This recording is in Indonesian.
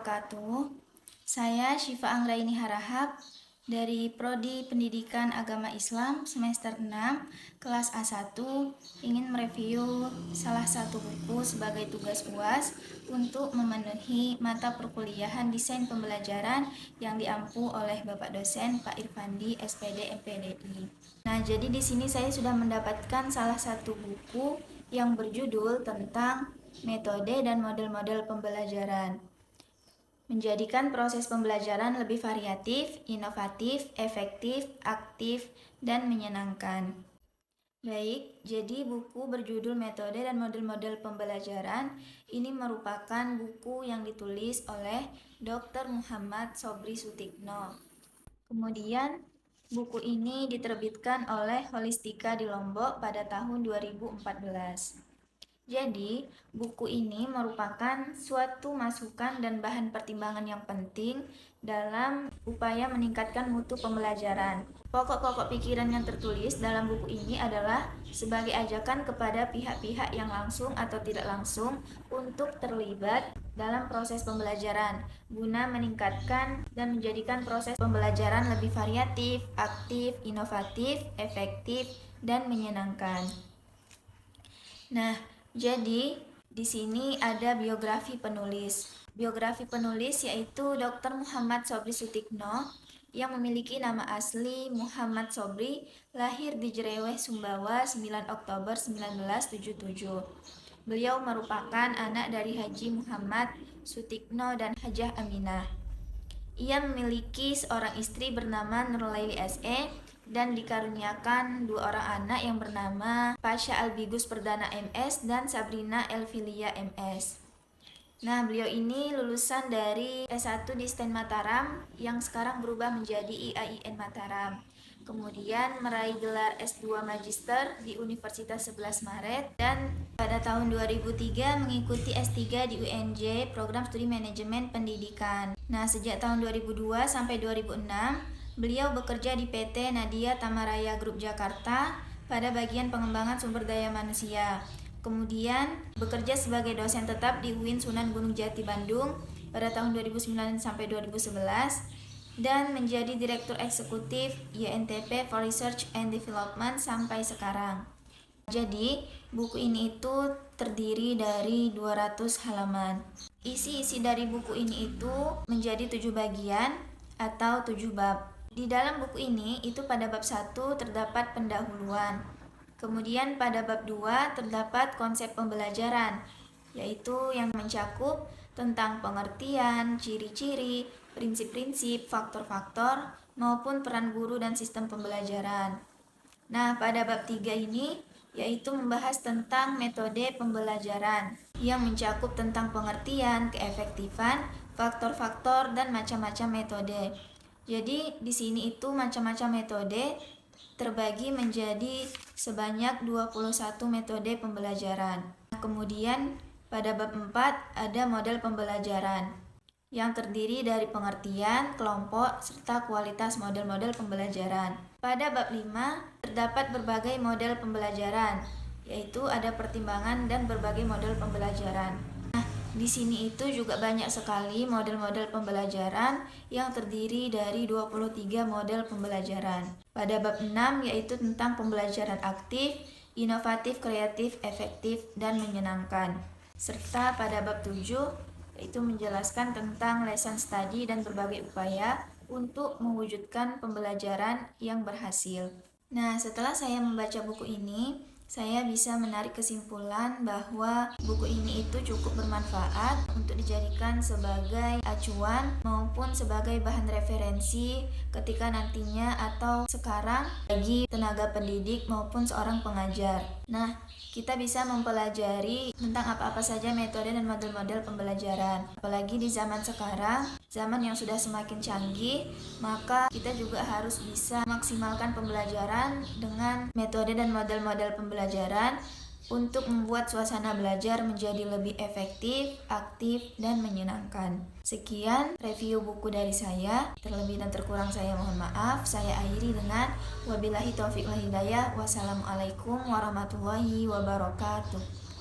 wabarakatuh. Saya Syifa Anggraini Harahap dari Prodi Pendidikan Agama Islam semester 6 kelas A1 ingin mereview salah satu buku sebagai tugas UAS untuk memenuhi mata perkuliahan desain pembelajaran yang diampu oleh Bapak dosen Pak Irfandi SPD MPDI. Nah, jadi di sini saya sudah mendapatkan salah satu buku yang berjudul tentang metode dan model-model pembelajaran. Menjadikan proses pembelajaran lebih variatif, inovatif, efektif, aktif, dan menyenangkan. Baik, jadi buku berjudul Metode dan Model-Model Pembelajaran ini merupakan buku yang ditulis oleh Dr. Muhammad Sobri Sutikno. Kemudian, buku ini diterbitkan oleh Holistika di Lombok pada tahun 2014. Jadi, buku ini merupakan suatu masukan dan bahan pertimbangan yang penting dalam upaya meningkatkan mutu pembelajaran. Pokok-pokok pikiran yang tertulis dalam buku ini adalah sebagai ajakan kepada pihak-pihak yang langsung atau tidak langsung untuk terlibat dalam proses pembelajaran, guna meningkatkan dan menjadikan proses pembelajaran lebih variatif, aktif, inovatif, efektif, dan menyenangkan. Nah, jadi di sini ada biografi penulis. Biografi penulis yaitu Dr. Muhammad Sobri Sutikno yang memiliki nama asli Muhammad Sobri, lahir di Jereweh, Sumbawa 9 Oktober 1977. Beliau merupakan anak dari Haji Muhammad Sutikno dan Hajah Aminah. Ia memiliki seorang istri bernama Nurlaili SE dan dikaruniakan dua orang anak yang bernama Pasha Albigus Perdana MS dan Sabrina Elvilia MS. Nah, beliau ini lulusan dari S1 di STEN Mataram yang sekarang berubah menjadi IAIN Mataram. Kemudian meraih gelar S2 Magister di Universitas 11 Maret dan pada tahun 2003 mengikuti S3 di UNJ Program Studi Manajemen Pendidikan. Nah, sejak tahun 2002 sampai 2006 beliau bekerja di PT Nadia Tamaraya Group Jakarta pada bagian pengembangan sumber daya manusia. Kemudian bekerja sebagai dosen tetap di UIN Sunan Gunung Jati Bandung pada tahun 2009 sampai 2011 dan menjadi Direktur Eksekutif YNTP for Research and Development sampai sekarang. Jadi, buku ini itu terdiri dari 200 halaman. Isi-isi dari buku ini itu menjadi 7 bagian atau 7 bab. Di dalam buku ini itu pada bab 1 terdapat pendahuluan. Kemudian pada bab 2 terdapat konsep pembelajaran, yaitu yang mencakup tentang pengertian, ciri-ciri, prinsip-prinsip, faktor-faktor, maupun peran guru dan sistem pembelajaran. Nah, pada bab 3 ini yaitu membahas tentang metode pembelajaran yang mencakup tentang pengertian, keefektifan, faktor-faktor, dan macam-macam metode. Jadi di sini itu macam-macam metode terbagi menjadi sebanyak 21 metode pembelajaran. Kemudian pada bab 4 ada model pembelajaran yang terdiri dari pengertian, kelompok, serta kualitas model-model pembelajaran. Pada bab 5 terdapat berbagai model pembelajaran, yaitu ada pertimbangan dan berbagai model pembelajaran. Di sini itu juga banyak sekali model-model pembelajaran yang terdiri dari 23 model pembelajaran. Pada bab 6 yaitu tentang pembelajaran aktif, inovatif, kreatif, efektif, dan menyenangkan. Serta pada bab 7 yaitu menjelaskan tentang lesson study dan berbagai upaya untuk mewujudkan pembelajaran yang berhasil. Nah, setelah saya membaca buku ini, saya bisa menarik kesimpulan bahwa buku ini itu cukup bermanfaat untuk dijadikan sebagai acuan maupun sebagai bahan referensi ketika nantinya atau sekarang bagi tenaga pendidik maupun seorang pengajar. Nah, kita bisa mempelajari tentang apa-apa saja metode dan model-model pembelajaran. Apalagi di zaman sekarang, zaman yang sudah semakin canggih, maka kita juga harus bisa maksimalkan pembelajaran dengan metode dan model-model pembelajaran untuk membuat suasana belajar menjadi lebih efektif, aktif, dan menyenangkan. Sekian review buku dari saya. Terlebih dan terkurang saya mohon maaf. Saya akhiri dengan wabillahi taufiq wal hidayah. Wassalamualaikum warahmatullahi wabarakatuh.